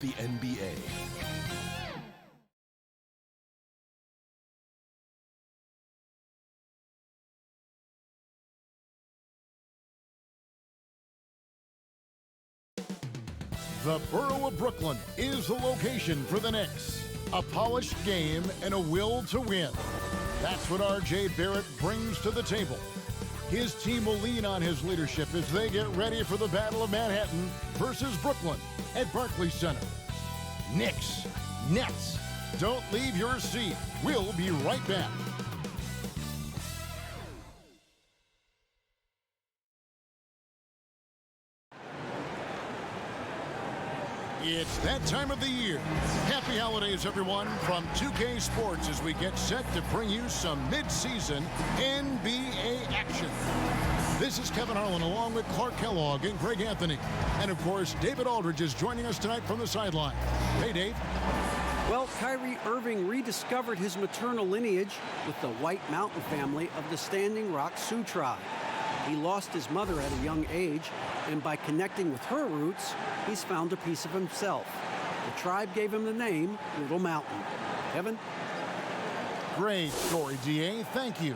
The NBA. The borough of Brooklyn is the location for the Knicks. A polished game and a will to win. That's what R.J. Barrett brings to the table. His team will lean on his leadership as they get ready for the Battle of Manhattan versus Brooklyn at Barclays Center. Knicks, Nets. Don't leave your seat. We'll be right back. It's that time of the year. Happy holidays, everyone, from 2K Sports as we get set to bring you some mid-season NBA action. This is Kevin Harlan along with Clark Kellogg and Greg Anthony. And, of course, David Aldridge is joining us tonight from the sideline. Hey, Dave. Well, Kyrie Irving rediscovered his maternal lineage with the White Mountain family of the Standing Rock Sioux tribe. He lost his mother at a young age, and by connecting with her roots, he's found a piece of himself. The tribe gave him the name Little Mountain. Kevin? Great story, D.A. Thank you.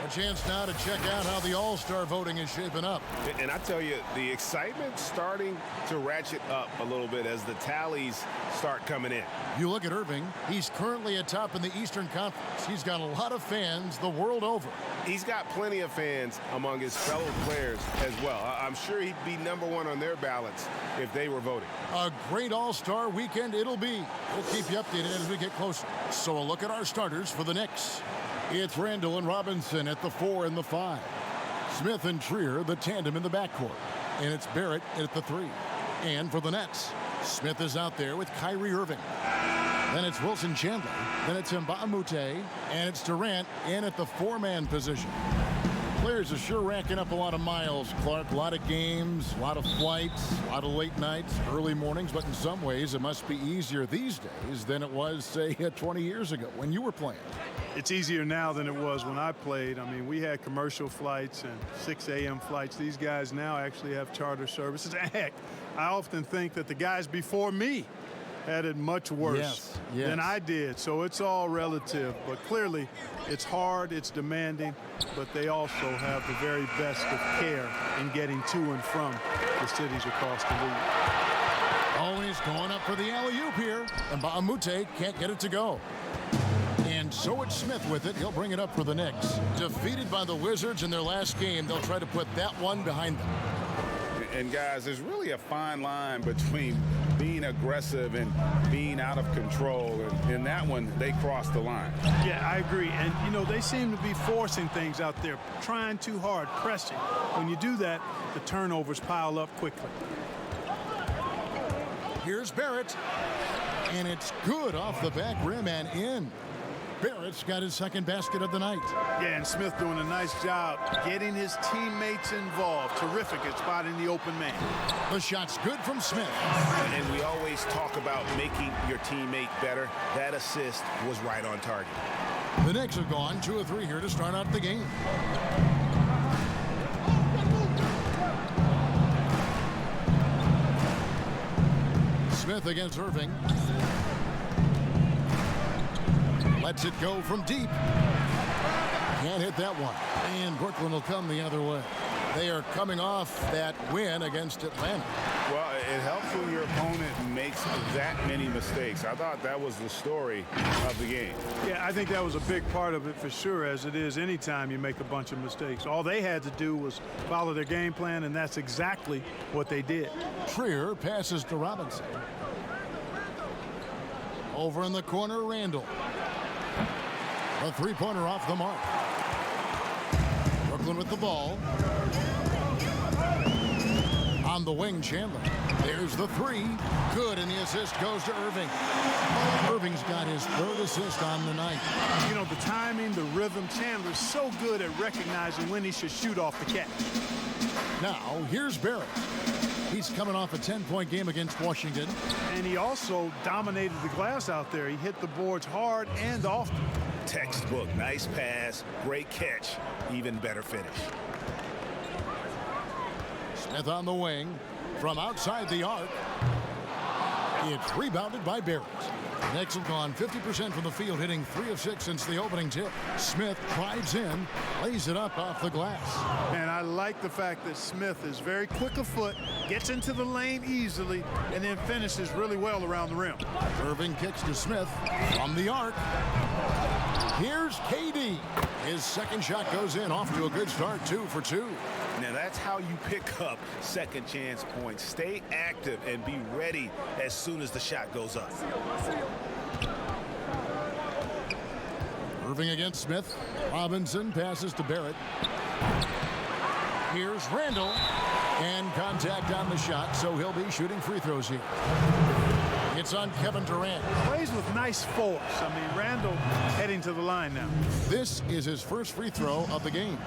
A chance now to check out how the All-Star voting is shaping up. And I tell you, the excitement's starting to ratchet up a little bit as the tallies start coming in. You look at Irving, he's currently atop in the Eastern Conference. He's got a lot of fans the world over. He's got plenty of fans among his fellow players as well. I'm sure he'd be #1 on their ballots if they were voting. A great All-Star weekend it'll be. We'll keep you updated as we get closer. So a look at our starters for the Knicks. It's Randall and Robinson at the 4 and the 5. Smith and Trier, the tandem in the backcourt. And it's Barrett at the 3. And for the Nets, Smith is out there with Kyrie Irving. Then it's Wilson Chandler. Then it's Mbamute. And it's Durant in at the 4-man position. Players are sure racking up a lot of miles, Clark. A lot of games, a lot of flights, a lot of late nights, early mornings. But in some ways, it must be easier these days than it was, say, 20 years ago when you were playing. It's easier now than it was when I played. I mean, we had commercial flights and 6 a.m. flights. These guys now actually have charter services. And heck, I often think that the guys before me had it much worse than I did. So it's all relative. But clearly, it's hard, it's demanding, but they also have the very best of care in getting to and from the cities across the league. Always going up for the alley-oop here. And Mbamute can't get it to go. And so it's Smith with it. He'll bring it up for the Knicks. Defeated by the Wizards in their last game, they'll try to put that one behind them. And guys, there's really a fine line between being aggressive and being out of control. And in that one, they crossed the line. Yeah, I agree. And, you know, they seem to be forcing things out there, trying too hard, pressing. When you do that, the turnovers pile up quickly. Here's Barrett. And it's good off the back rim and in. Barrett's got his second basket of the night. Yeah, and Smith doing a nice job getting his teammates involved. Terrific at spotting the open man. The shot's good from Smith. And we always talk about making your teammate better. That assist was right on target. The Knicks have gone 2 of 3 here to start out the game. Smith against Irving. Lets it go from deep. Can't hit that one. And Brooklyn will come the other way. They are coming off that win against Atlanta. Well, it helps when your opponent makes that many mistakes. I thought that was the story of the game. Yeah, I think that was a big part of it for sure, as it is anytime you make a bunch of mistakes. All they had to do was follow their game plan, and that's exactly what they did. Trier passes to Robinson. Over in the corner, Randall. A three-pointer off the mark. Brooklyn with the ball. On the wing, Chandler. There's the 3. Good, and the assist goes to Irving. Irving's got his 3rd assist on the night. You know, the timing, the rhythm, Chandler's so good at recognizing when he should shoot off the catch. Now, here's Barrett. He's coming off a 10-point game against Washington. And he also dominated the glass out there. He hit the boards hard and often. Textbook, nice pass, great catch, even better finish. Smith on the wing from outside the arc. It's rebounded by Barrett. The Knicks have gone 50% from the field, hitting 3 of 6 since the opening tip. Smith drives in, lays it up off the glass. And I like the fact that Smith is very quick of foot, gets into the lane easily, and then finishes really well around the rim. Irving kicks to Smith from the arc. Here's KD. His second shot goes in, off to a good start, 2 for 2. Now that's how you pick up second chance points. Stay active and be ready as soon as the shot goes up. Irving against Smith. Robinson passes to Barrett. Here's Randall. And contact on the shot, so he'll be shooting free throws here. It's on Kevin Durant. Plays with nice force. I mean, Randall heading to the line now. This is his first free throw of the game.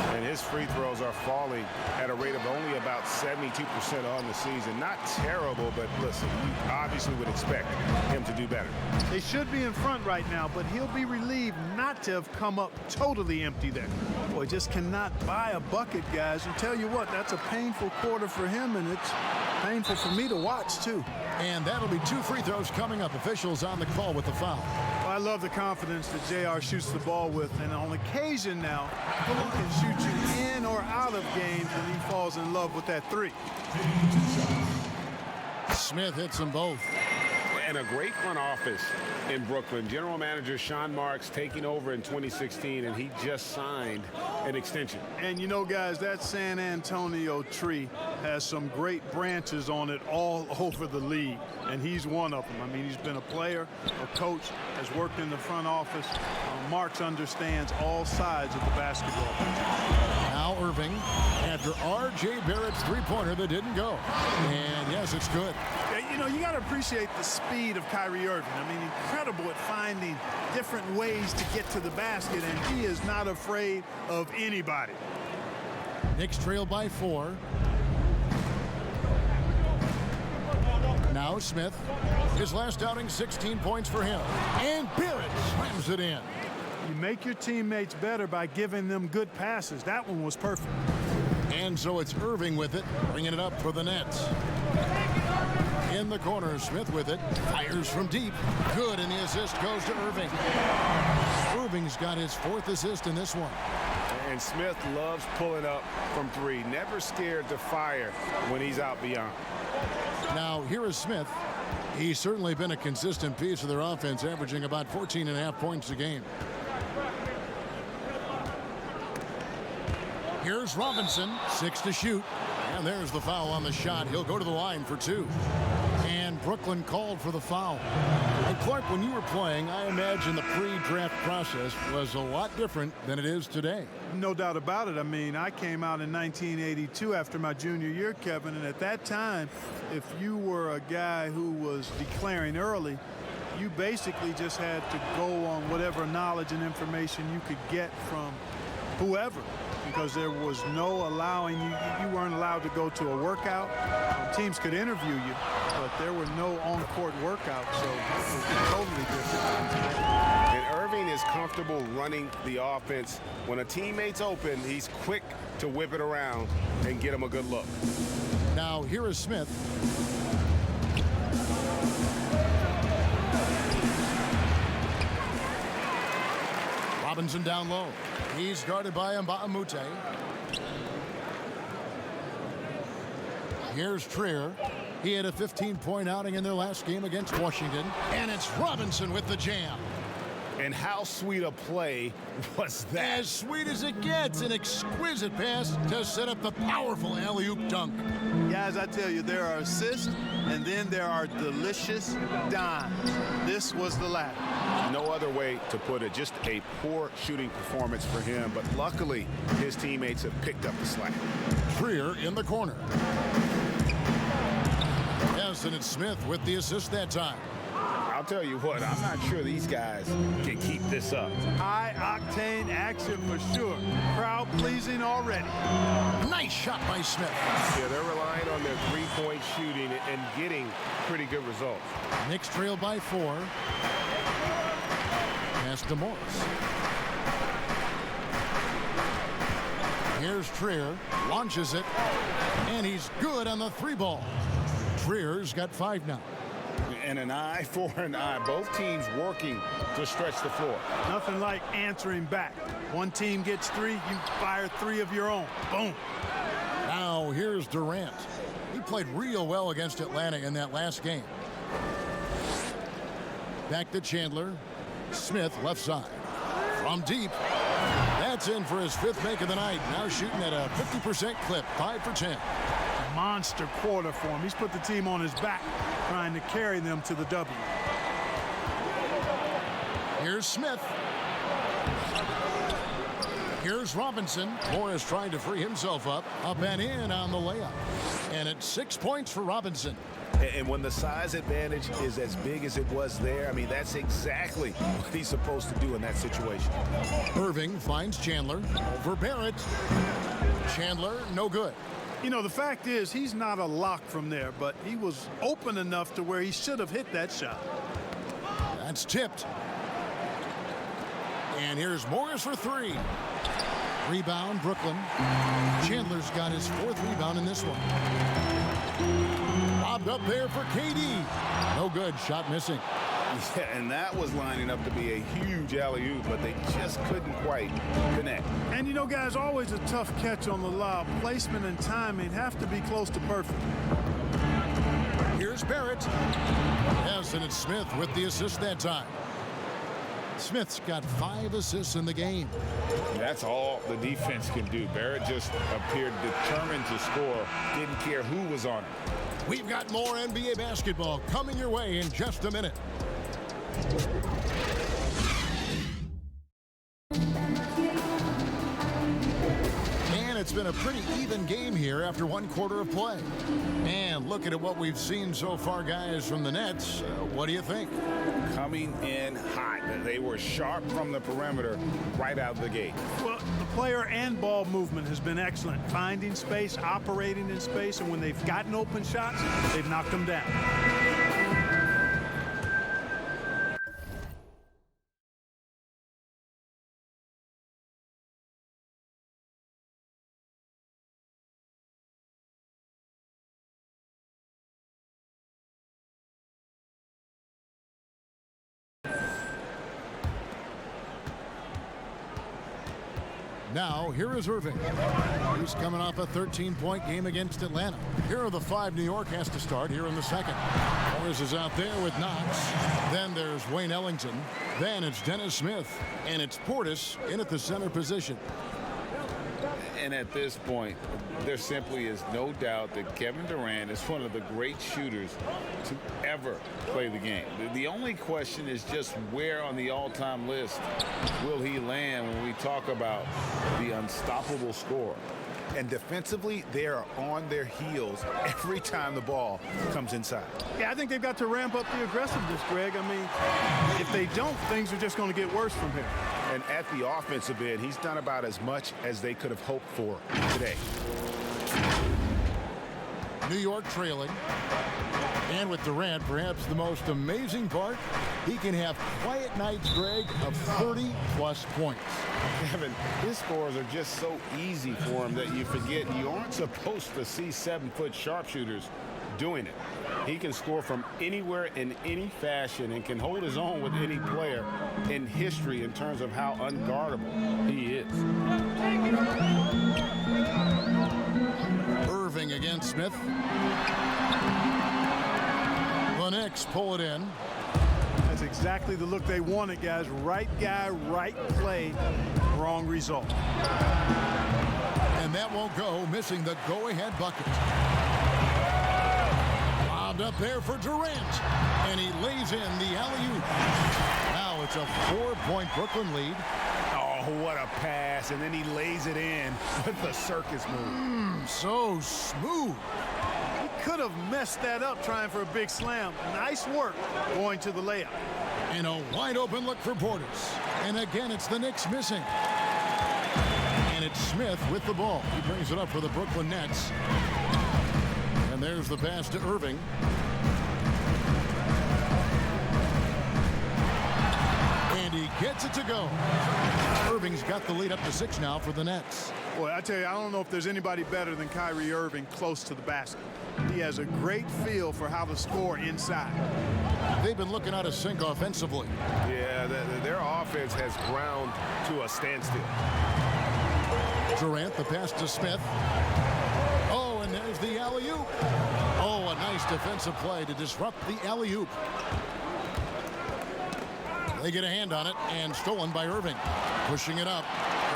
And his free throws are falling at a rate of only about 72% on the season. Not terrible, but listen, you obviously would expect him to do better. They should be in front right now, but he'll be relieved not to have come up totally empty there. Boy, just cannot buy a bucket, guys. And tell you what, that's a painful quarter for him, and it's painful for me to watch, too. And that'll be 2 free throws coming up. Officials on the call with the foul. Well, I love the confidence that JR shoots the ball with, and on occasion now, he can shoot you in or out of games, and he falls in love with that 3. Smith hits them both. And a great front office in Brooklyn. General manager Sean Marks taking over in 2016, and he just signed an extension. And you know, guys, that San Antonio tree has some great branches on it all over the league, and he's one of them. I mean, he's been a player, a coach, has worked in the front office. Marks understands all sides of the basketball. Now Irving, after R.J. Barrett's three-pointer that didn't go. And yes, it's good. You know, you got to appreciate the speed of Kyrie Irving. I mean, incredible at finding different ways to get to the basket, and he is not afraid of anybody. Knicks trail by 4. Now Smith. His last outing, 16 points for him. And Barrett slams it in. You make your teammates better by giving them good passes. That one was perfect. And so it's Irving with it, bringing it up for the Nets. In the corner, Smith with it, fires from deep. Good, and the assist goes to Irving. Irving's got his 4th assist in this one. And Smith loves pulling up from 3. Never scared to fire when he's out beyond. Now, here is Smith. He's certainly been a consistent piece of their offense, averaging about 14.5 points a game. Here's Robinson, 6 to shoot. And there's the foul on the shot. He'll go to the line for 2. And Brooklyn called for the foul. And Clark, when you were playing, I imagine the pre-draft process was a lot different than it is today. No doubt about it. I mean, I came out in 1982 after my junior year, Kevin, and at that time, if you were a guy who was declaring early, you basically just had to go on whatever knowledge and information you could get from whoever, because there was no allowing you weren't allowed to go to a workout. Teams could interview you, but there were no on-court workouts, so it was totally different. And Irving is comfortable running the offense. When a teammate's open, he's quick to whip it around and get him a good look. Now here is Smith. Robinson down low. He's guarded by Mbamute. Here's Trier. He had a 15-point outing in their last game against Washington. And it's Robinson with the jam. And how sweet a play was that? As sweet as it gets. An exquisite pass to set up the powerful alley-oop dunk. Guys, I tell you, there are assists, and then there are delicious dimes. This was the latter. No other way to put it. Just a poor shooting performance for him, but luckily his teammates have picked up the slack. Trier in the corner. Yes, and it's Smith with the assist that time. I'll tell you what, I'm not sure these guys can keep this up. High-octane action for sure. Crowd-pleasing already. Nice shot by Smith. Yeah, they're relying on their three-point shooting and getting pretty good results. Knicks trail by 4. Pass to Morris. Here's Trier, launches it, and he's good on the 3 ball. Trier's got 5 now. And an eye for an eye. Both teams working to stretch the floor. Nothing like answering back. One team gets 3, you fire 3 of your own. Boom. Now here's Durant. He played real well against Atlanta in that last game. Back to Chandler. Smith left side. From deep. That's in for his 5th make of the night. Now shooting at a 50% clip. 5 for 10. A monster quarter for him. He's put the team on his back, trying to carry them to the W. Here's Smith. Here's Robinson. Morris trying to free himself up. Up and in on the layup. And it's 6 points for Robinson. And when the size advantage is as big as it was there, I mean, that's exactly what he's supposed to do in that situation. Irving finds Chandler. Over Barrett. Chandler, no good. You know, the fact is, he's not a lock from there, but he was open enough to where he should have hit that shot. That's tipped. And here's Morris for 3. Rebound, Brooklyn. Chandler's got his 4th rebound in this one. Lobbed up there for KD. No good. Shot missing. Yeah, and that was lining up to be a huge alley-oop, but they just couldn't quite connect. And you know, guys, always a tough catch on the lob. Placement and timing have to be close to perfect. Here's Barrett. Yes, and it's Smith with the assist that time. Smith's got 5 assists in the game. That's all the defense can do. Barrett just appeared determined to score. Didn't care who was on it. We've got more NBA basketball coming your way in just a minute. And it's been a pretty even game here after 1 quarter of play. And looking at what we've seen so far, guys, from the Nets, what do you think? Coming in hot. They were sharp from the perimeter right out of the gate. Well, the player and ball movement has been excellent. Finding space, operating in space, and when they've gotten open shots, they've knocked them down. Now, here is Irving. He's coming off a 13-point game against Atlanta. Here are the 5 New York has to start here in the second. Morris is out there with Knox. Then there's Wayne Ellington. Then it's Dennis Smith. And it's Portis in at the center position. And at this point, there simply is no doubt that Kevin Durant is one of the great shooters to ever play the game. The only question is just where on the all-time list will he land when we talk about the unstoppable scorer. And defensively, they are on their heels every time the ball comes inside. Yeah, I think they've got to ramp up the aggressiveness, Greg. I mean, if they don't, things are just going to get worse from here. And at the offensive end, he's done about as much as they could have hoped for today. New York trailing. And with Durant, perhaps the most amazing part, he can have quiet nights, Greg, of 30-plus points. Kevin, his scores are just so easy for him that you forget you aren't supposed to see 7-foot sharpshooters doing it. He can score from anywhere in any fashion and can hold his own with any player in history in terms of how unguardable he is. Irving against Smith. The Knicks pull it in. That's exactly the look they wanted, guys. Right guy, right play, wrong result. And that won't go, missing the go-ahead bucket. Lobbed up there for Durant. And he lays in the alley-oop. Now it's a 4-point Brooklyn lead. Oh, what a pass. And then he lays it in with the circus move. So smooth. Could have messed that up trying for a big slam. Nice work going to the layup. And a wide open look for Portis. And again, it's the Knicks missing. And it's Smith with the ball. He brings it up for the Brooklyn Nets. And there's the pass to Irving. And he gets it to go. Irving's got the lead up to 6 now for the Nets. Boy, I tell you, I don't know if there's anybody better than Kyrie Irving close to the basket. He has a great feel for how to score inside. They've been looking out of sync offensively. Yeah, their offense has ground to a standstill. Durant, the pass to Smith. Oh, and there's the alley-oop. Oh, a nice defensive play to disrupt the alley-oop. They get a hand on it, and stolen by Irving. Pushing it up.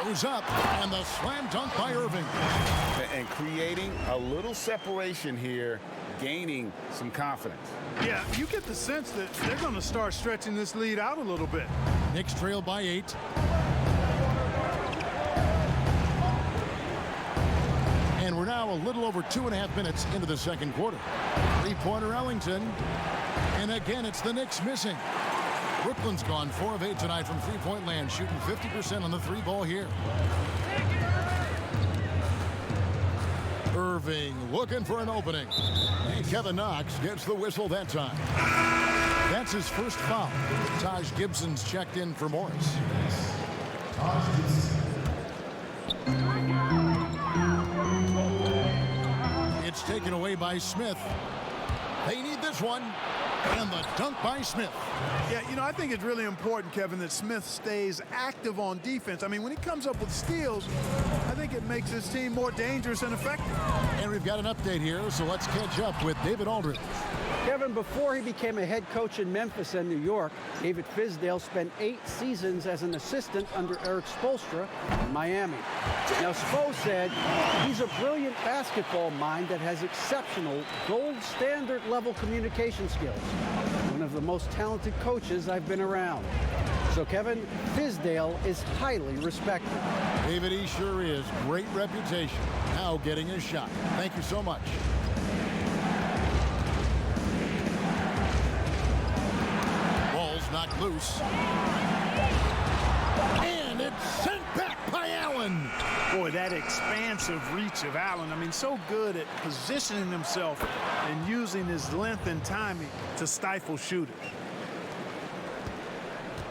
Goes up, and the slam dunk by Irving. And creating a little separation here, gaining some confidence. Yeah, you get the sense that they're going to start stretching this lead out a little bit. Knicks trail by 8. And we're now a little over 2.5 minutes into the second quarter. Three-pointer Ellington. And again, it's the Knicks missing. Brooklyn's gone 4 of 8 tonight from three-point land, shooting 50% on the three ball here. Irving looking for an opening. And Kevin Knox gets the whistle that time. That's his first foul. Taj Gibson's checked in for Morris. It's taken away by Smith. They need this one. And the dunk by Smith. Yeah, you know, I think it's really important, Kevin, that Smith stays active on defense. I mean, when he comes up with steals, I think it makes his team more dangerous and effective. And we've got an update here, so let's catch up with David Aldridge. Kevin, before he became a head coach in Memphis and New York, David Fizdale spent 8 seasons as an assistant under Eric Spoelstra in Miami. Now, Spo said he's a brilliant basketball mind that has exceptional gold standard level communication skills. One of the most talented coaches I've been around. So, Kevin, Fizdale is highly respected. David, he sure is. Great reputation. Now getting his shot. Thank you so much. Knocked loose. And it's sent back by Allen. Boy, that expansive reach of Allen. I mean, so good at positioning himself and using his length and timing to stifle shooters.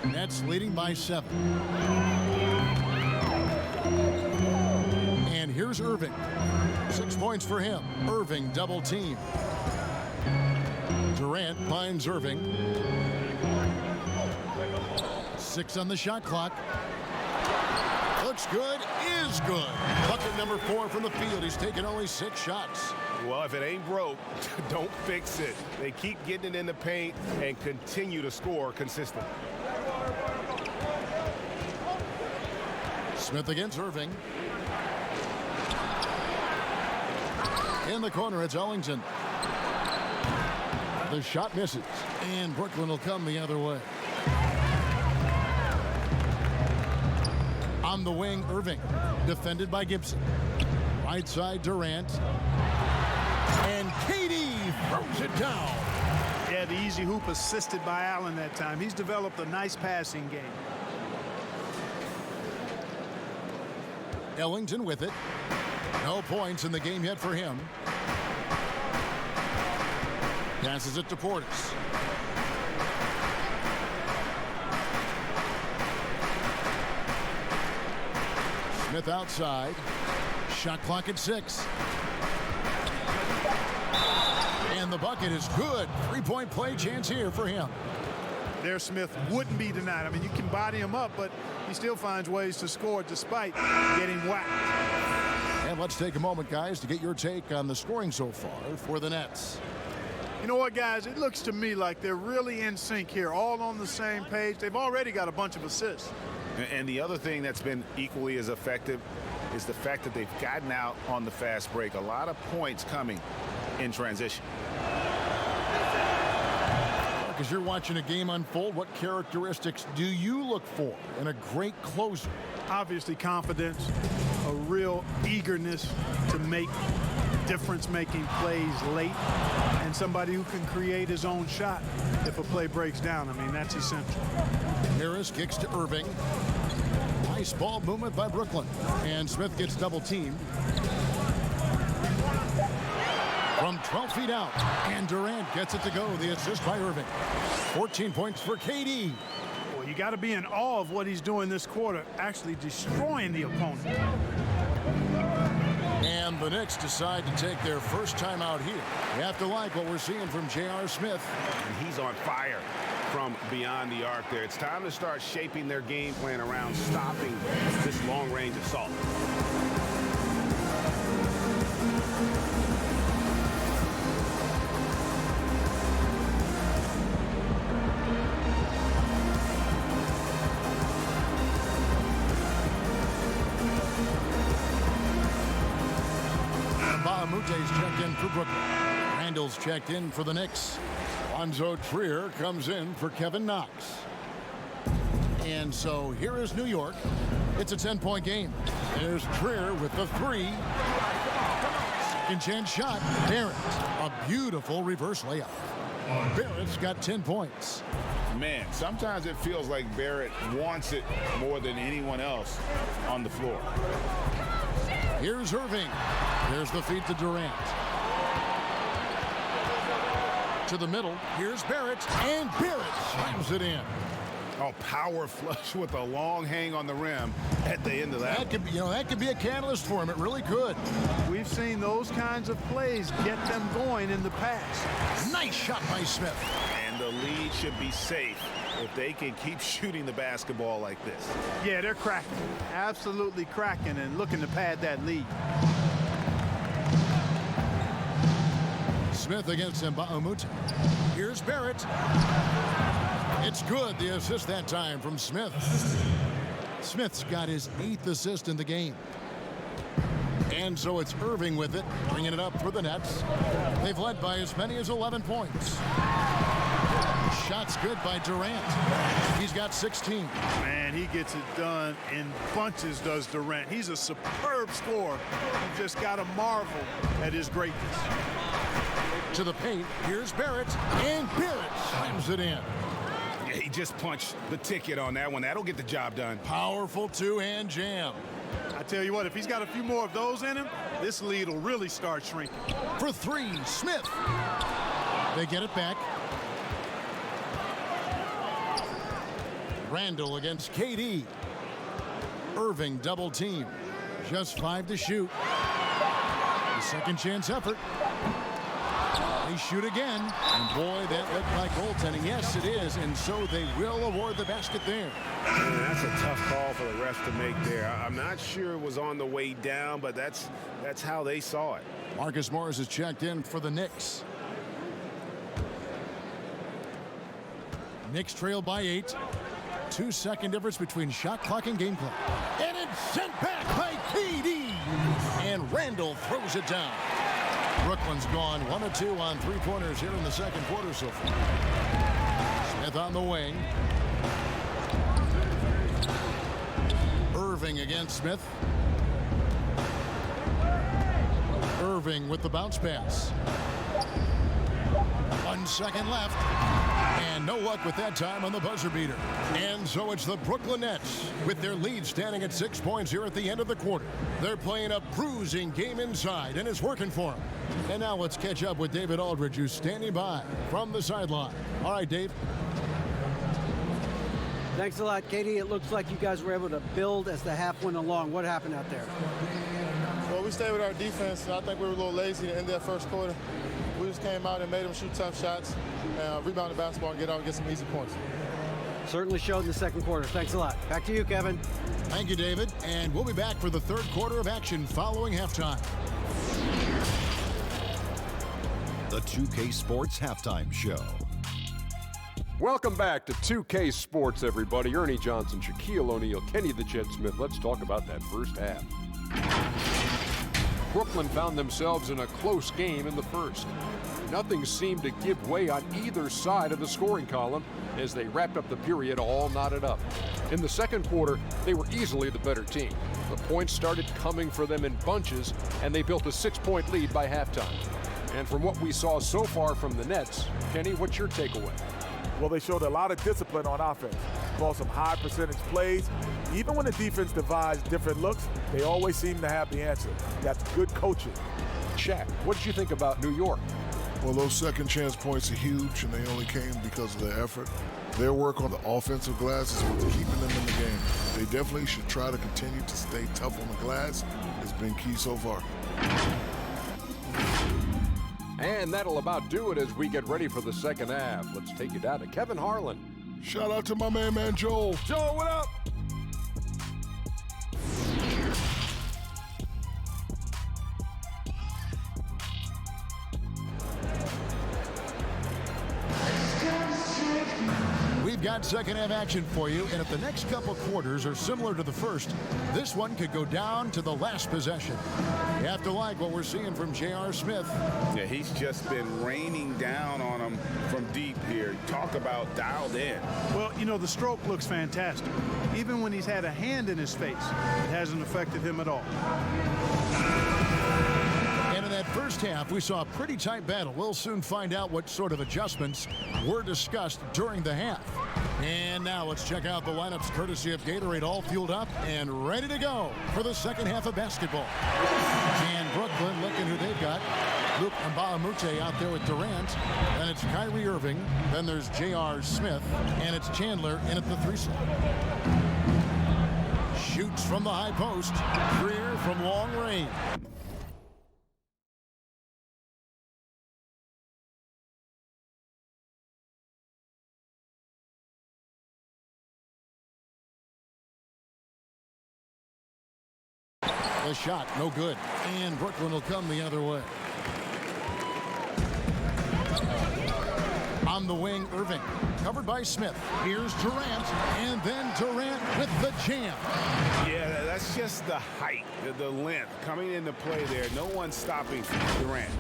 Nets leading by 7. And here's Irving. 6 points for him. Irving double team. Durant finds Irving. 6 on the shot clock. Looks good, is good. Bucket number 4 from the field. He's taken only 6 shots. Well, if it ain't broke, don't fix it. They keep getting it in the paint and continue to score consistently. Smith against Irving. In the corner, it's Ellington. The shot misses, and Brooklyn will come the other way. On the wing, Irving, defended by Gibson. Right side, Durant. And KD throws it down. Yeah, the easy hoop assisted by Allen that time. He's developed a nice passing game. Ellington with it. No points in the game yet for him. Passes it to Portis. Smith outside. Shot clock at 6. And the bucket is good. 3-point play chance here for him. There, Smith wouldn't be denied. I mean, you can body him up, but he still finds ways to score despite getting whacked. And let's take a moment, guys, to get your take on the scoring so far for the Nets. You know what, guys? It looks to me like they're really in sync here, all on the same page. They've already got a bunch of assists. And the other thing that's been equally as effective is the fact that they've gotten out on the fast break. A lot of points coming in transition. Because you're watching a game unfold, what characteristics do you look for in a great closer? Obviously, confidence, a real eagerness to make difference-making plays late, and somebody who can create his own shot if a play breaks down. I mean, that's essential. Harris kicks to Irving. Nice ball movement by Brooklyn. And Smith gets double teamed. From 12 feet out. And Durant gets it to go. The assist by Irving. 14 points for KD. Well, you got to be in awe of what he's doing this quarter, actually destroying the opponent. And the Knicks decide to take their first time out here. You have to like what we're seeing from J.R. Smith. And he's on fire from beyond the arc there. It's time to start shaping their game plan around stopping this long-range assault. Bahamute's checked in for Brooklyn. Randall's checked in for the Knicks. Lonzo Trier comes in for Kevin Knox. And so here is New York. It's a 10-point game. There's Trier with the three. Second chance shot. Barrett. A beautiful reverse layup. Barrett's got 10 points. Man, sometimes it feels like Barrett wants it more than anyone else on the floor. Here's Irving. There's the feed to Durant. To the middle. Here's Barrett. And Barrett slams it in. Oh, power flush with a long hang on the rim at the end of that. That could be a catalyst for him. It really could. We've seen those kinds of plays get them going in the past. Nice shot by Smith. And the lead should be safe if they can keep shooting the basketball like this. Yeah, they're cracking. Absolutely cracking and looking to pad that lead. Smith against Mbahumute. Here's Barrett. It's good. The assist that time from Smith. Smith's got his 8th assist in the game. And so it's Irving with it, bringing it up for the Nets. They've led by as many as 11 points. Shot's good by Durant. He's got 16. Man, he gets it done in bunches, does Durant. He's a superb scorer. You just got to marvel at his greatness. To the paint, here's Barrett, and Barrett slams it in. Yeah, he just punched the ticket on that one. That'll get the job done. Powerful two-hand jam. I tell you what, if he's got a few more of those in him, this lead will really start shrinking. For three, Smith. They get it back. Randall against KD. Irving double team. Just 5 to shoot. The second chance effort. They shoot again. And boy, that looked like goaltending. Yes, it is. And so they will award the basket there. Man, that's a tough call for the refs to make there. I'm not sure it was on the way down, but that's how they saw it. Marcus Morris is checked in for the Knicks. Knicks trail by 8. 2-second difference between shot clock and game clock. And it's sent back by KD. And Randall throws it down. Brooklyn's gone 1 of 2 on three-pointers here in the second quarter so far. Smith on the wing. Irving against Smith. Irving with the bounce pass. 1 second left. And no luck with that time on the buzzer beater. And so it's the Brooklyn Nets with their lead standing at 6 points here at the end of the quarter. They're playing a bruising game inside, and it's working for them. And now let's catch up with David Aldridge, who's standing by from the sideline. All right, Dave. Thanks a lot, Katie. It looks like you guys were able to build as the half went along. What happened out there? Well, we stayed with our defense. I think we were a little lazy to end that first quarter. We just came out and made them shoot tough shots, rebound the basketball, and get out and get some easy points. Certainly showed in the second quarter. Thanks a lot. Back to you, Kevin. Thank you, David. And we'll be back for the third quarter of action following halftime. The 2K Sports Halftime Show. Welcome back to 2K Sports, everybody. Ernie Johnson, Shaquille O'Neal, Kenny the Jet Smith. Let's talk about that first half. Brooklyn found themselves in a close game in the first. Nothing seemed to give way on either side of the scoring column as they wrapped up the period all knotted up. In the second quarter, they were easily the better team. The points started coming for them in bunches, and they built a 6-point lead by halftime. And from what we saw so far from the Nets, Kenny, what's your takeaway? Well, they showed a lot of discipline on offense. Called some high percentage plays. Even when the defense devised different looks, they always seem to have the answer. That's good coaching. Shaq, what did you think about New York? Well, those second chance points are huge, and they only came because of their effort. Their work on the offensive glass is what's keeping them in the game. They definitely should try to continue to stay tough on the glass. It's been key so far. And that'll about do it as we get ready for the second half. Let's take you down to Kevin Harlan. Shout out to my man Joel. Joel, what up? We've got second half action for you, and if the next couple quarters are similar to the first, this one could go down to the last possession. You have to like what we're seeing from J.R. Smith. Yeah, he's just been raining down on him from deep here. Talk about dialed in. Well, you know, the stroke looks fantastic. Even when he's had a hand in his face, it hasn't affected him at all. And in that first half, we saw a pretty tight battle. We'll soon find out what sort of adjustments were discussed during the half. And now let's check out the lineups courtesy of Gatorade, all fueled up and ready to go for the second half of basketball. And Brooklyn, looking who they've got. Luke Mbamute out there with Durant. Then it's Kyrie Irving. Then there's J.R. Smith. And it's Chandler in at the 3 slot. Shoots from the high post. Greer from long range. The shot, no good. And Brooklyn will come the other way. On the wing, Irving. Covered by Smith. Here's Durant. And then Durant with the jam. Yeah, that's just the height, the length coming into play there. No one stopping Durant.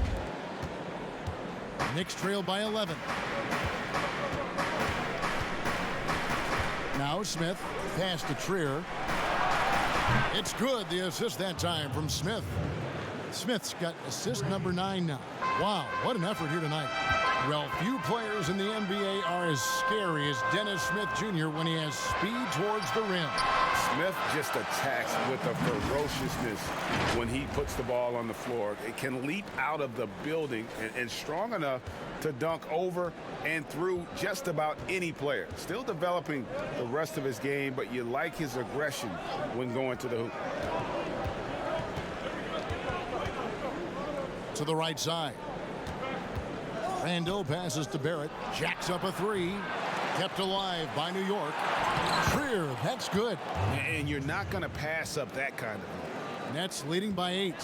Knicks trail by 11. Now Smith. Pass to Trier. It's good, the assist that time from Smith. Smith's got assist number 9 now. Wow, what an effort here tonight. Well, few players in the NBA are as scary as Dennis Smith Jr. when he has speed towards the rim. Smith just attacks with a ferociousness when he puts the ball on the floor. It can leap out of the building and strong enough to dunk over and through just about any player. Still developing the rest of his game, but you like his aggression when going to the hoop. To the right side. Randall passes to Barrett. Jacks up a 3. Kept alive by New York. Trier, that's good. And you're not going to pass up that kind of. Nets leading by 8.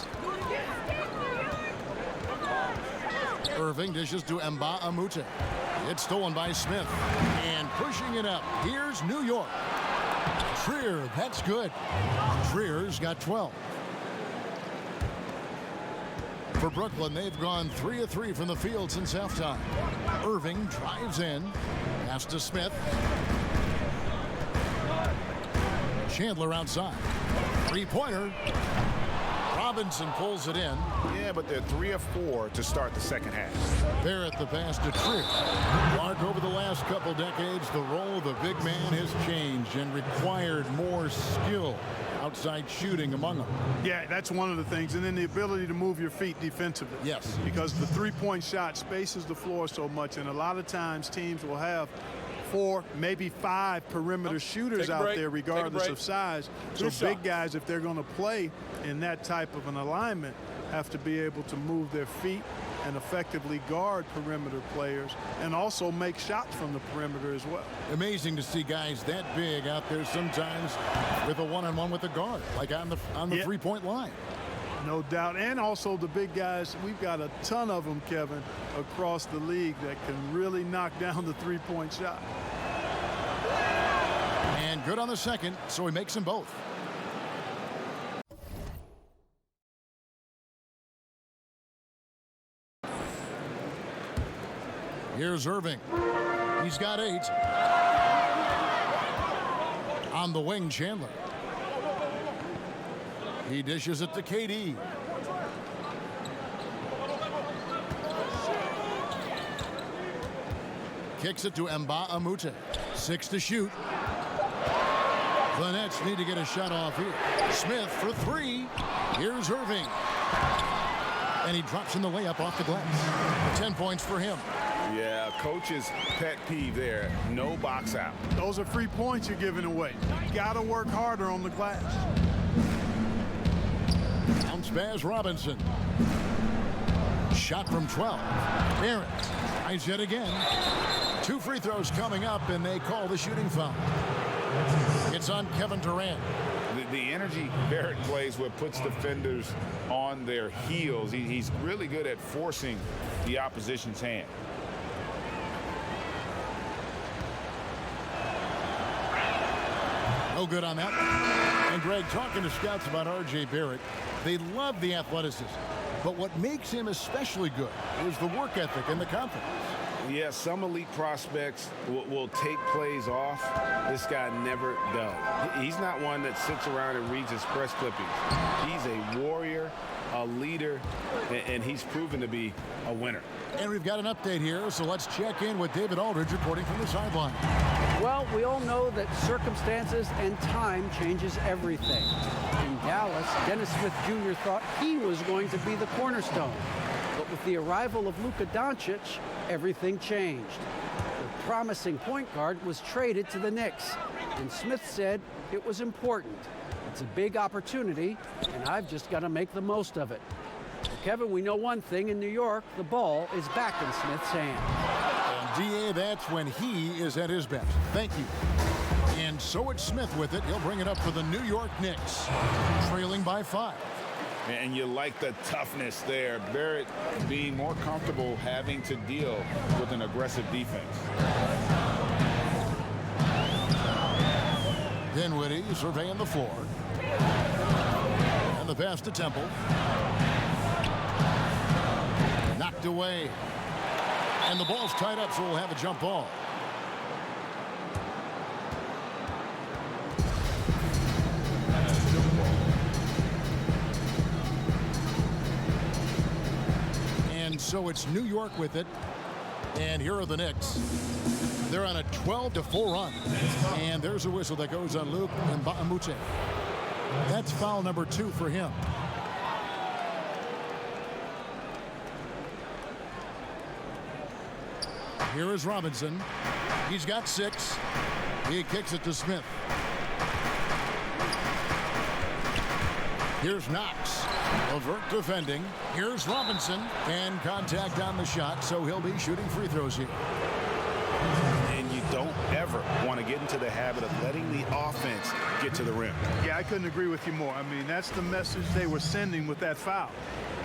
Irving dishes to Mbamute. It's stolen by Smith. And pushing it up. Here's New York. Trier, that's good. Trier's got 12. For Brooklyn, they've gone 3 of 3 from the field since halftime. Irving drives in. Pass to Smith. Chandler outside. 3-pointer. Robinson pulls it in. Yeah, but they're 3 of 4 to start the second half. Barrett the pass to Trier. Mark, over the last couple decades, the role of the big man has changed and required more skill. Outside shooting among them. Yeah, that's one of the things. And then the ability to move your feet defensively. Yes. Because the three-point shot spaces the floor so much. And a lot of times teams will have 4, maybe 5 perimeter shooters out there regardless of size. So big guys, if they're going to play in that type of an alignment, have to be able to move their feet and effectively guard perimeter players and also make shots from the perimeter as well. Amazing to see guys that big out there sometimes with a one-on-one with a guard, like on the 3-point line. No doubt. And also the big guys, we've got a ton of them, Kevin, across the league that can really knock down the 3-point shot. And good on the second, so he makes them both. Here's Irving. He's got 8. On the wing, Chandler. He dishes it to KD. Kicks it to Mbamute. 6 to shoot. The Nets need to get a shot off here. Smith for 3. Here's Irving. And he drops in the layup off the glass. 10 points for him. Yeah, coach's pet peeve there. No box out. Those are free points you're giving away. You got to work harder on the glass. Bounce pass Robinson. Shot from 12. Barrett tries it again. 2 free throws coming up, and they call the shooting foul. It's on Kevin Durant. The energy Barrett plays with puts defenders on their heels. He's really good at forcing the opposition's hand. No good on that. And Greg, talking to scouts about R.J. Barrett, they love the athleticism. But what makes him especially good is the work ethic and the confidence. Yeah, some elite prospects will take plays off. This guy never does. He's not one that sits around and reads his press clippings. He's a warrior, a leader, and he's proven to be a winner. And we've got an update here, so let's check in with David Aldridge reporting from the sideline. Well, we all know that circumstances and time changes everything. In Dallas, Dennis Smith Jr. thought he was going to be the cornerstone. But with the arrival of Luka Doncic, everything changed. The promising point guard was traded to the Knicks, and Smith said it was important. It's a big opportunity, and I've just got to make the most of it. Well, Kevin, we know one thing in New York, the ball is back in Smith's hands. And DA, that's when he is at his best. Thank you. And so it's Smith with it. He'll bring it up for the New York Knicks, trailing by 5. And you like the toughness there. Barrett being more comfortable having to deal with an aggressive defense. Dinwiddie surveying the floor. And the pass to Temple. Knocked away. And the ball's tied up, so we'll have a jump ball. And so it's New York with it. And here are the Knicks. They're on a 12-4 run. And there's a whistle that goes on Luke Mbamute. That's foul number 2 for him. Here is Robinson. He's got 6. He kicks it to Smith. Here's Knox. Levert defending. Here's Robinson. And contact on the shot, so he'll be shooting free throws here. And you don't ever want to get into the habit of letting the offense get to the rim. Yeah, I couldn't agree with you more. I mean, that's the message they were sending with that foul.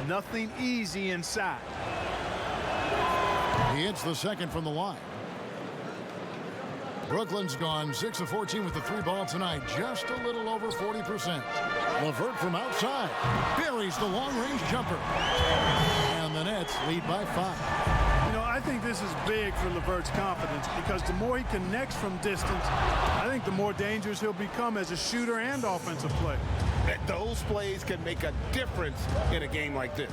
Nothing easy inside. He hits the second from the line. Brooklyn's gone 6 of 14 with the 3 ball tonight. Just a little over 40%. Levert from outside. Buries the long-range jumper. And the Nets lead by 5. You know, I think this is big for Levert's confidence because the more he connects from distance, I think the more dangerous he'll become as a shooter and offensive player. Those plays can make a difference in a game like this.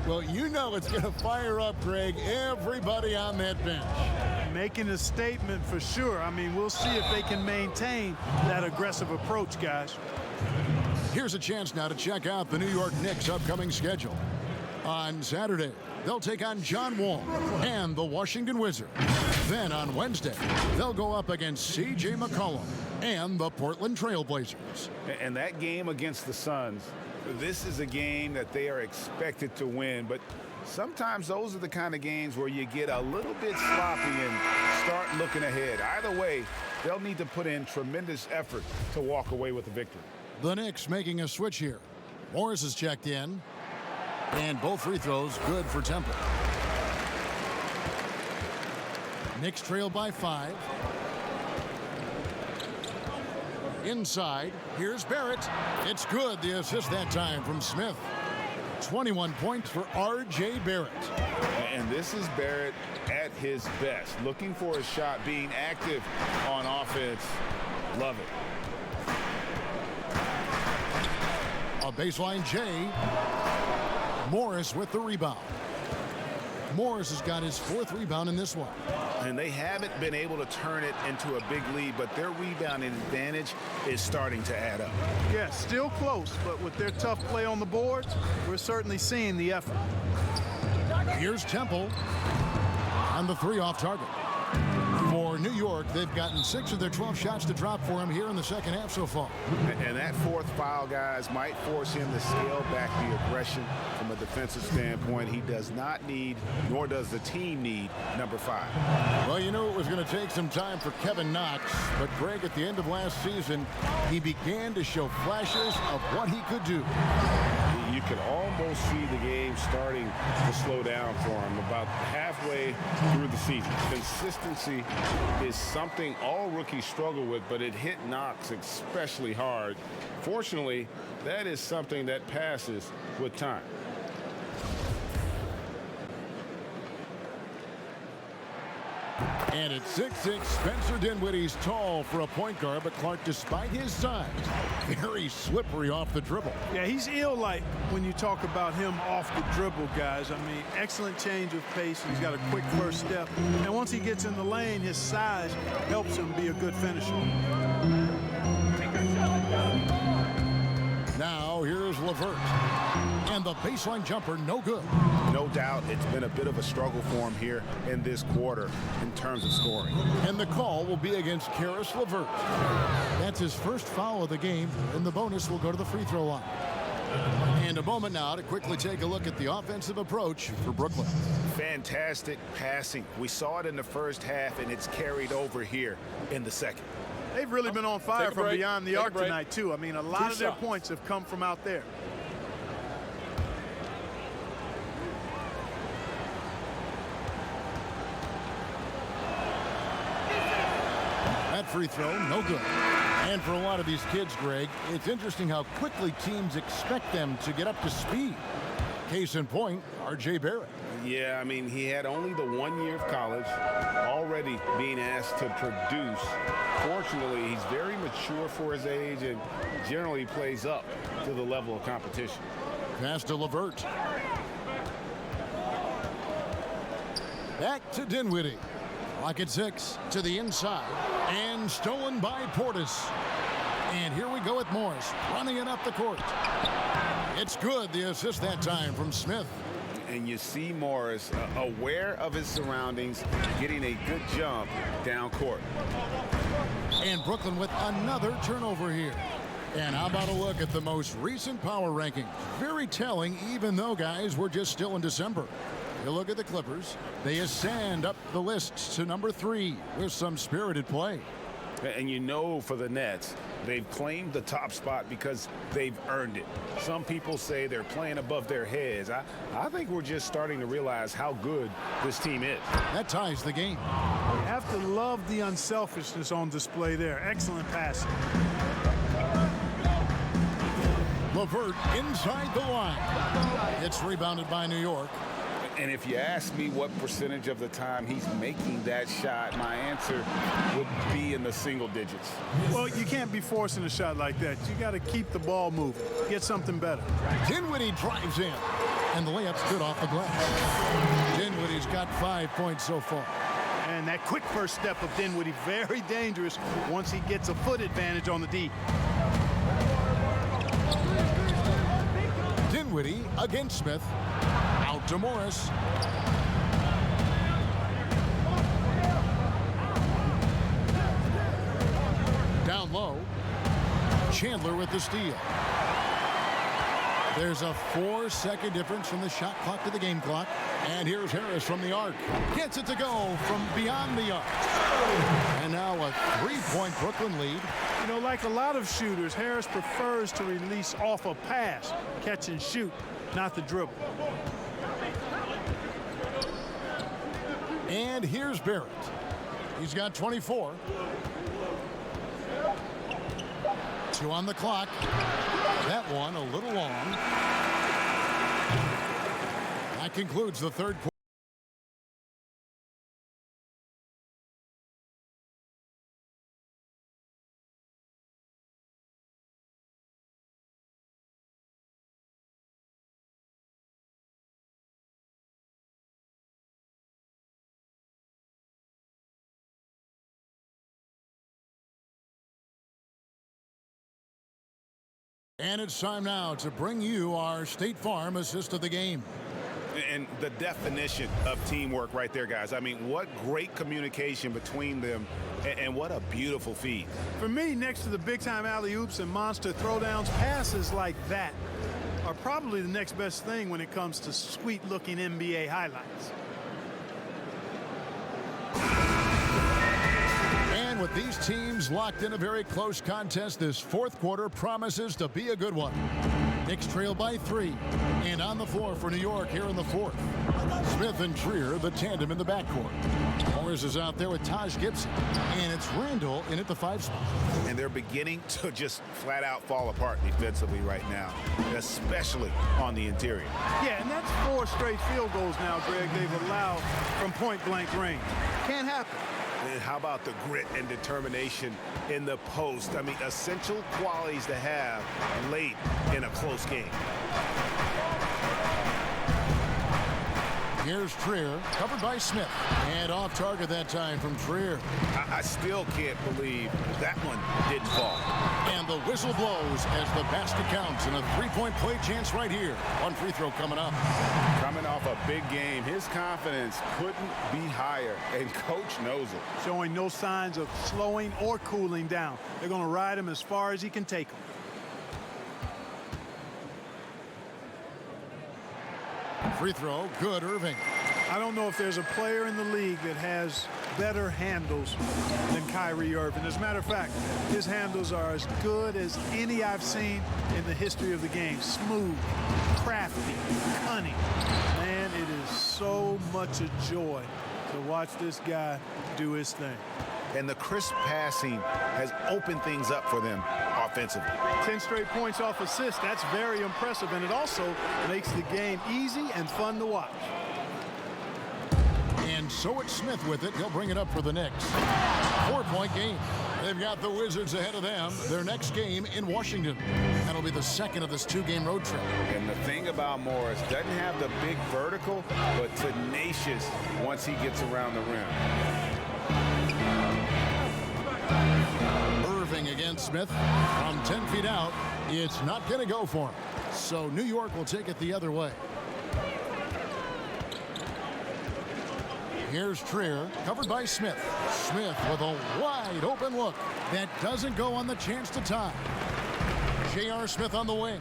Well, you know it's going to fire up, Greg, everybody on that bench. Making a statement for sure. I mean, we'll see if they can maintain that aggressive approach, guys. Here's a chance now to check out the New York Knicks' upcoming schedule. On Saturday, they'll take on John Wall and the Washington Wizards. Then on Wednesday, they'll go up against C.J. McCollum and the Portland Trail Blazers. And that game against the Suns, this is a game that they are expected to win, but sometimes those are the kind of games where you get a little bit sloppy and start looking ahead. Either way, they'll need to put in tremendous effort to walk away with a victory. The Knicks making a switch here. Morris is checked in, and both free throws good for Temple. Knicks trail by 5. Inside, here's Barrett. It's good, the assist that time from Smith. 21 points for R.J. Barrett. And this is Barrett at his best. Looking for a shot, being active on offense. Love it. A baseline J. Morris with the rebound. Morris has got his 4th rebound in this one. And they haven't been able to turn it into a big lead, but their rebounding advantage is starting to add up. Yeah, still close, but with their tough play on the boards, we're certainly seeing the effort. Here's Temple. on the 3 off target. For New York, they've gotten 6 of their 12 shots to drop for him here in the second half so far. And that 4th foul, guys, might force him to scale back the aggression from a defensive standpoint. He does not need, nor does the team need, number 5. Well, you knew it was going to take some time for Kevin Knox, but Greg, at the end of last season, he began to show flashes of what he could do. You could almost see the game starting to slow down for him about halfway through the season. Consistency is something all rookies struggle with, but it hit Knox especially hard. Fortunately, that is something that passes with time. And at 6'6", Spencer Dinwiddie's tall for a point guard, but Clark, despite his size, very slippery off the dribble. Yeah, he's ill-like when you talk about him off the dribble, guys. I mean, excellent change of pace. He's got a quick first step. And once he gets in the lane, his size helps him be a good finisher. Now here's LeVert. And the baseline jumper, no good. No doubt it's been a bit of a struggle for him here in this quarter in terms of scoring. And the call will be against Caris LeVert. That's his first foul of the game, and the bonus will go to the free throw line. And a moment now to quickly take a look at the offensive approach for Brooklyn. Fantastic passing. We saw it in the first half, and it's carried over here in the second. They've really been on fire from beyond the arc tonight, too. I mean, a lot of their points have come from out there. That free throw, no good. And for a lot of these kids, Greg, it's interesting how quickly teams expect them to get up to speed. Case in point, R.J. Barrett. Yeah, I mean, he had only the 1 year of college, already being asked to produce. Fortunately, he's very mature for his age and generally plays up to the level of competition. Pass to LeVert. Back to Dinwiddie. Clock at 6 to the inside. And stolen by Portis. And here we go with Morris running it up the court. It's good, the assist that time from Smith. And you see Morris aware of his surroundings, getting a good jump down court. And Brooklyn with another turnover here. And how about a look at the most recent power rankings? Very telling, even though, guys, we're just still in December. You look at the Clippers. They ascend up the list to number 3 with some spirited play. And you know, for the Nets, they've claimed the top spot because they've earned it. Some people say they're playing above their heads. I think we're just starting to realize how good this team is. That ties the game. You have to love the unselfishness on display there. Excellent passing. LeVert inside the line. It's rebounded by New York. And if you ask me what percentage of the time he's making that shot, my answer would be in the single digits. Well, you can't be forcing a shot like that. You got to keep the ball moving. Get something better. Dinwiddie drives in. And the layup's good off the glass. Dinwiddie's got 5 points so far. And that quick first step of Dinwiddie, very dangerous once he gets a foot advantage on the D. Dinwiddie against Smith. Out to Morris. Down low. Chandler with the steal. There's a 4-second difference from the shot clock to the game clock. And here's Harris from the arc. Gets it to go from beyond the arc. And now a 3-point Brooklyn lead. You know, like a lot of shooters, Harris prefers to release off a pass, catch and shoot, not the dribble. And here's Barrett. He's got 24. 2 on the clock. That one a little long. That concludes the third quarter. And it's time now to bring you our State Farm assist of the game. And the definition of teamwork right there, guys. I mean, what great communication between them, and what a beautiful feed. For me, next to the big-time alley-oops and monster throwdowns, passes like that are probably the next best thing when it comes to sweet-looking NBA highlights. And with these teams locked in a very close contest, this fourth quarter promises to be a good one. Knicks trail by 3, and on the floor for New York here in the fourth. Smith and Trier, the tandem in the backcourt. Morris is out there with Taj Gibson, and it's Randall in at the 5 spot. And they're beginning to just flat out fall apart defensively right now, especially on the interior. Yeah, and that's 4 straight field goals now, Greg, they've allowed from point-blank range. Can't happen. And how about the grit and determination in the post? I mean, essential qualities to have late in a close game. Here's Trier, covered by Smith, and off target that time from Trier. I still can't believe that one didn't fall. And the whistle blows as the basket counts, and a 3-point play chance right here. One free throw coming up. Coming off a big game, his confidence couldn't be higher, and coach knows it. Showing no signs of slowing or cooling down. They're going to ride him as far as he can take him. Free throw, good, Irving. I don't know if there's a player in the league that has better handles than Kyrie Irving. As a matter of fact, his handles are as good as any I've seen in the history of the game. Smooth, crafty, cunning. Man, it is so much a joy to watch this guy do his thing. And the crisp passing has opened things up for them offensively. 10 straight points off assists. That's very impressive, and it also makes the game easy and fun to watch. And so it's Smith with it. He'll bring it up for the Knicks. 4-point game. They've got the Wizards ahead of them. Their next game in Washington. That'll be the second of this 2-game road trip. And the thing about Morris, doesn't have the big vertical, but tenacious once he gets around the rim. Irving against Smith from 10 feet out. It's not going to go for him. So New York will take it the other way. Here's Trier, covered by Smith. Smith with a wide open look. That doesn't go on the chance to tie. J.R. Smith on the wing.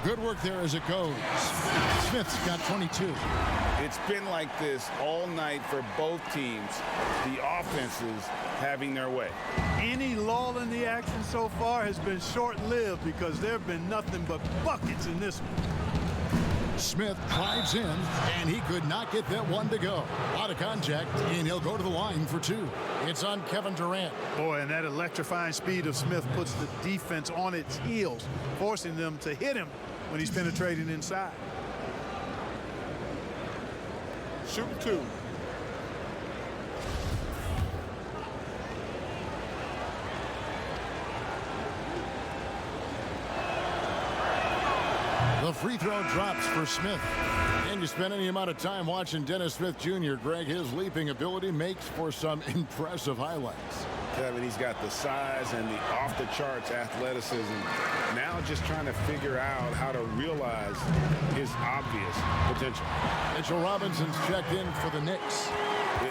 Good work there as it goes. Smith's got 22. It's been like this all night for both teams. The offenses having their way. Any lull in the action so far has been short-lived because there have been nothing but buckets in this one. Smith drives in, and he could not get that one to go. Out of contact, and he'll go to the line for 2. It's on Kevin Durant. Boy, and that electrifying speed of Smith puts the defense on its heels, forcing them to hit him when he's penetrating inside. Shoot 2. The free throw drops for Smith. And you spend any amount of time watching Dennis Smith Jr., Greg, his leaping ability makes for some impressive highlights. I mean, he's got the size and the off-the-charts athleticism. Now just trying to figure out how to realize his obvious potential. Mitchell Robinson's checked in for the Knicks.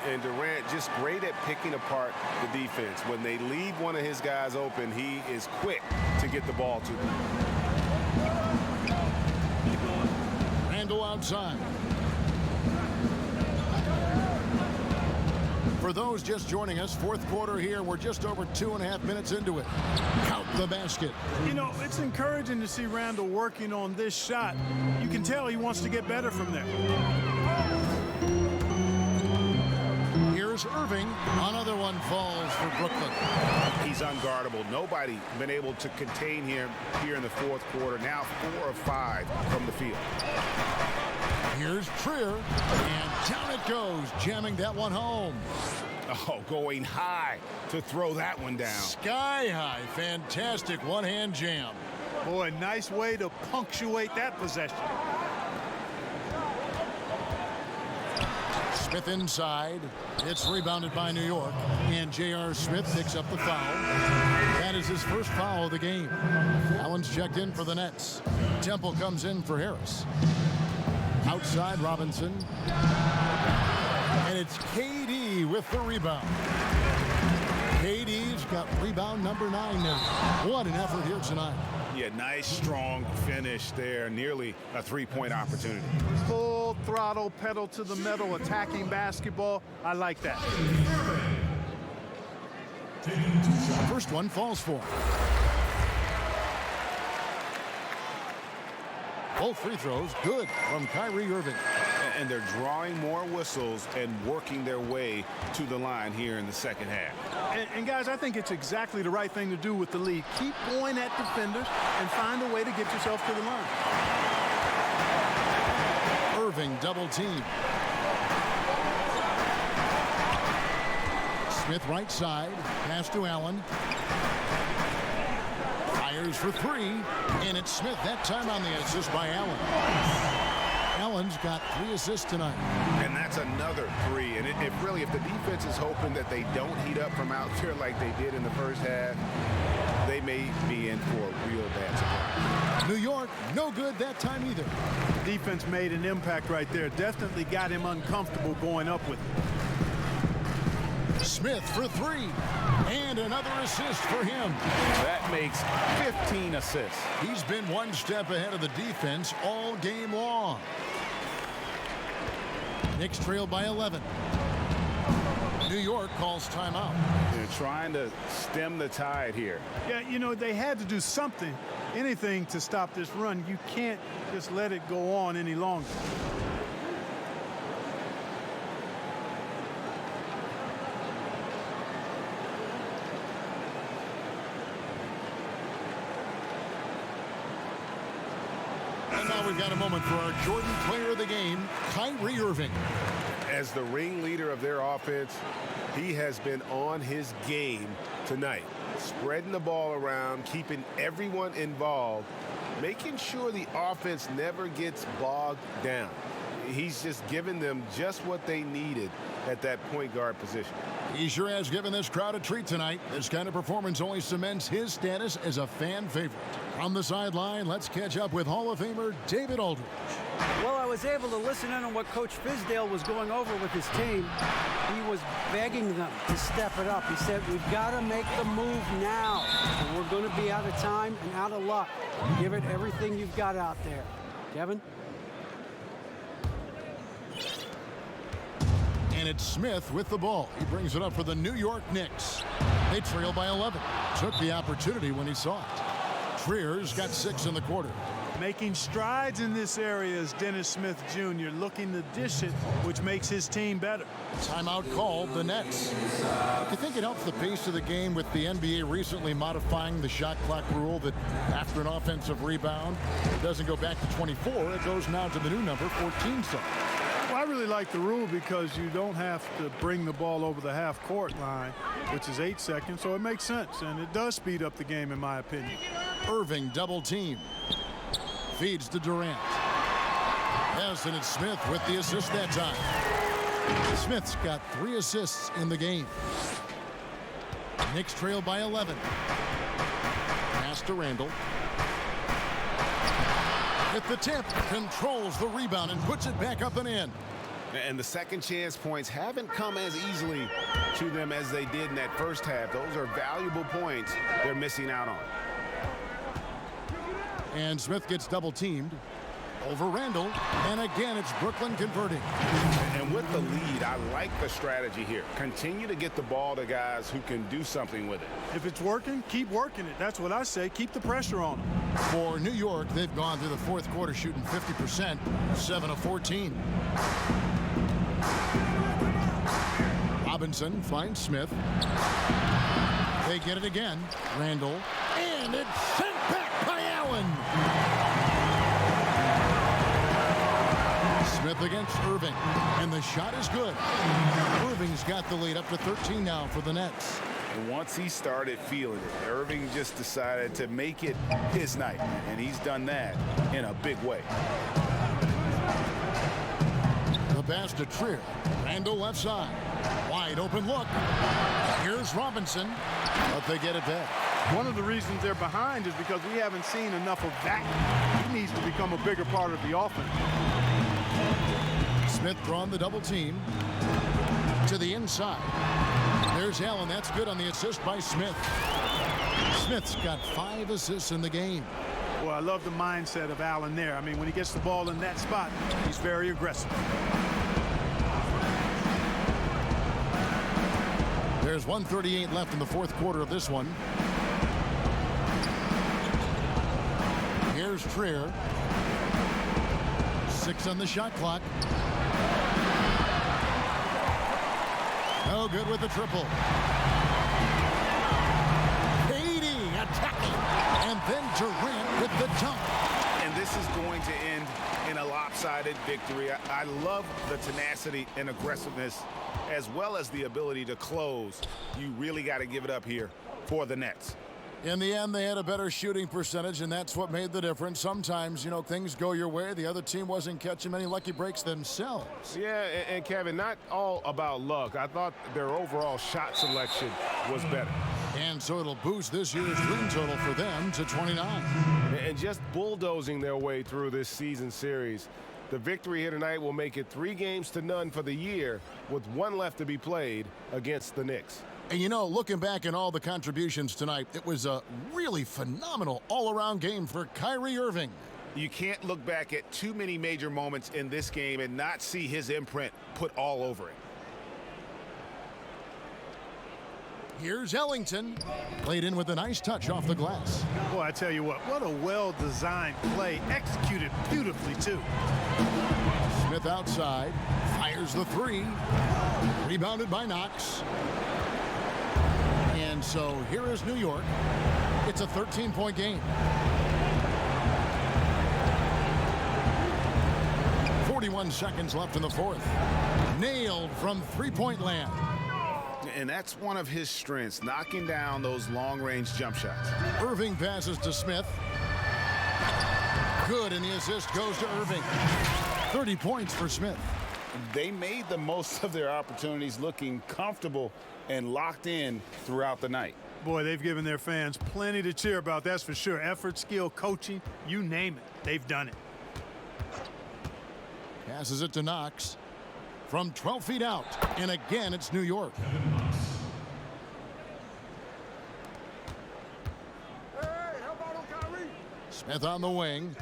And Durant just great at picking apart the defense. When they leave one of his guys open, he is quick to get the ball to them. Randall outside. For those just joining us, fourth quarter here. We're just over 2.5 minutes into it. Count the basket. You know, it's encouraging to see Randall working on this shot. You can tell he wants to get better from there. Here's Irving. Another one falls for Brooklyn. He's unguardable. Nobody been able to contain him here in the fourth quarter. Now 4 of 5 from the field. Here's Trier, and down it goes, jamming that one home. Oh, going high to throw that one down. Sky high, fantastic one-hand jam. Boy, nice way to punctuate that possession. Smith inside. It's rebounded by New York, and J.R. Smith picks up the foul. That is his first foul of the game. Allen's checked in for the Nets. Temple comes in for Harris. Outside Robinson. And it's KD with the rebound. KD's got rebound number 9 now. What an effort here tonight. Yeah, nice, strong finish there. Nearly a three-point opportunity. Full throttle, pedal to the metal, attacking basketball. I like that. First one falls for him. Both free throws good from Kyrie Irving. And they're drawing more whistles and working their way to the line here in the second half. And guys, I think it's exactly the right thing to do with the lead. Keep going at defenders and find a way to get yourself to the line. Irving double team. Smith right side. Pass to Allen. Fires for 3. And it's Smith that time on the assist by Allen. Allen's got 3 assists tonight. And that's another 3. And if the defense is hoping that they don't heat up from out there like they did in the first half, they may be in for a real bad surprise. New York, no good that time either. Defense made an impact right there. Definitely got him uncomfortable going up with it. Smith for 3. And another assist for him. That makes 15 assists. He's been one step ahead of the defense all game long. Knicks trail by 11. New York calls timeout. They're trying to stem the tide here. Yeah, you know, they had to do something, anything to stop this run. You can't just let it go on any longer. We've got a moment for our Jordan player of the game, Kyrie Irving. As the ringleader of their offense, he has been on his game tonight, spreading the ball around, keeping everyone involved, making sure the offense never gets bogged down. He's just given them just what they needed at that point guard position. He sure has given this crowd a treat tonight. This kind of performance only cements his status as a fan favorite. From the sideline, let's catch up with Hall of Famer David Aldridge. Well, I was able to listen in on what Coach Fizdale was going over with his team. He was begging them to step it up. He said, we've got to make the move now. And we're going to be out of time and out of luck. Give it everything you've got out there. Kevin? And it's Smith with the ball. He brings it up for the New York Knicks. They trail by 11. Took the opportunity when he saw it. Trier's got 6 in the quarter. Making strides in this area is Dennis Smith Jr. looking to dish it, which makes his team better. Timeout called the Nets. I think it helps the pace of the game with the NBA recently modifying the shot clock rule that after an offensive rebound, it doesn't go back to 24. It goes now to the new number, 14 seconds. Well, I really like the rule because you don't have to bring the ball over the half-court line, which is 8 seconds, so it makes sense, and it does speed up the game, in my opinion. Irving double team. Feeds to Durant. Yes, and it's Smith with the assist that time. Smith's got 3 assists in the game. Knicks trail by 11. Pass to Randall. At the tip, controls the rebound and puts it back up and in. And the second chance points haven't come as easily to them as they did in that first half. Those are valuable points they're missing out on. And Smith gets double teamed over Randall. And again, it's Brooklyn converting. And with the lead, I like the strategy here. Continue to get the ball to guys who can do something with it. If it's working, keep working it. That's what I say. Keep the pressure on them. For New York, they've gone through the fourth quarter shooting 50%, 7 of 14. Robinson finds Smith. They get it again. Randall. And it's sent back by Allen. Smith against Irving. And the shot is good. Irving's got the lead up to 13 now for the Nets. And once he started feeling it, Irving just decided to make it his night. And he's done that in a big way. The pass to Trier. Randall left side. Wide open look. Here's Robinson. But they get it back. One of the reasons they're behind is because we haven't seen enough of that. He needs to become a bigger part of the offense. Smith drawn the double team to the inside. There's Allen. That's good on the assist by Smith. Smith's got 5 assists in the game. Well, I love the mindset of Allen there. I mean, when he gets the ball in that spot, he's very aggressive. There's 1:38 left in the fourth quarter of this one. Here's Trier. 6 on the shot clock. No good with the triple. KD attacking. And then Durant with the dunk. And this is going to end in a lopsided victory. I love the tenacity and aggressiveness as well as the ability to close. You really got to give it up here for the Nets. In the end, they had a better shooting percentage, and that's what made the difference. Sometimes, you know, things go your way. The other team wasn't catching many lucky breaks themselves. Yeah, and Kevin, not all about luck. I thought their overall shot selection was better. And so it'll boost this year's win total for them to 29. And just bulldozing their way through this season series. The victory here tonight will make it 3-0 for the year with 1 left to be played against the Knicks. And, you know, looking back at all the contributions tonight, it was a really phenomenal all-around game for Kyrie Irving. You can't look back at too many major moments in this game and not see his imprint put all over it. Here's Ellington. Played in with a nice touch off the glass. Boy, I tell you what a well-designed play. Executed beautifully, too. Smith outside. Fires the 3. Rebounded by Knox. And so here is New York. It's a 13-point game. 41 seconds left in the fourth. Nailed from three-point land. And that's one of his strengths, knocking down those long-range jump shots. Irving passes to Smith. Good, and the assist goes to Irving. 30 points for Smith. They made the most of their opportunities, looking comfortable and locked in throughout the night. Boy, they've given their fans plenty to cheer about, that's for sure. Effort, skill, coaching, you name it, they've done it. Passes it to Knox from 12 feet out, and again it's New York. Smith on the wing.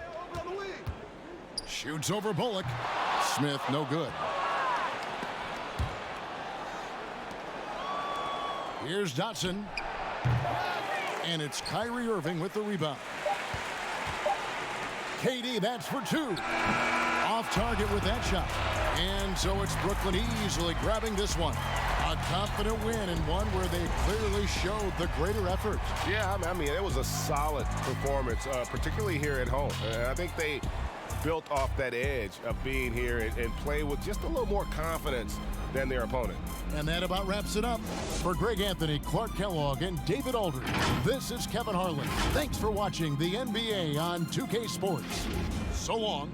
Shoots over Bullock. Smith no good. Here's Dotson. And it's Kyrie Irving with the rebound. KD, that's for 2. Off target with that shot. And so it's Brooklyn easily grabbing this one. A confident win, and one where they clearly showed the greater effort. Yeah, I mean, it was a solid performance, particularly here at home. I think they built off that edge of being here and play with just a little more confidence than their opponent. And that about wraps it up. For Greg Anthony, Clark Kellogg, and David Aldridge, this is Kevin Harlan. Thanks for watching the NBA on 2K Sports. So long.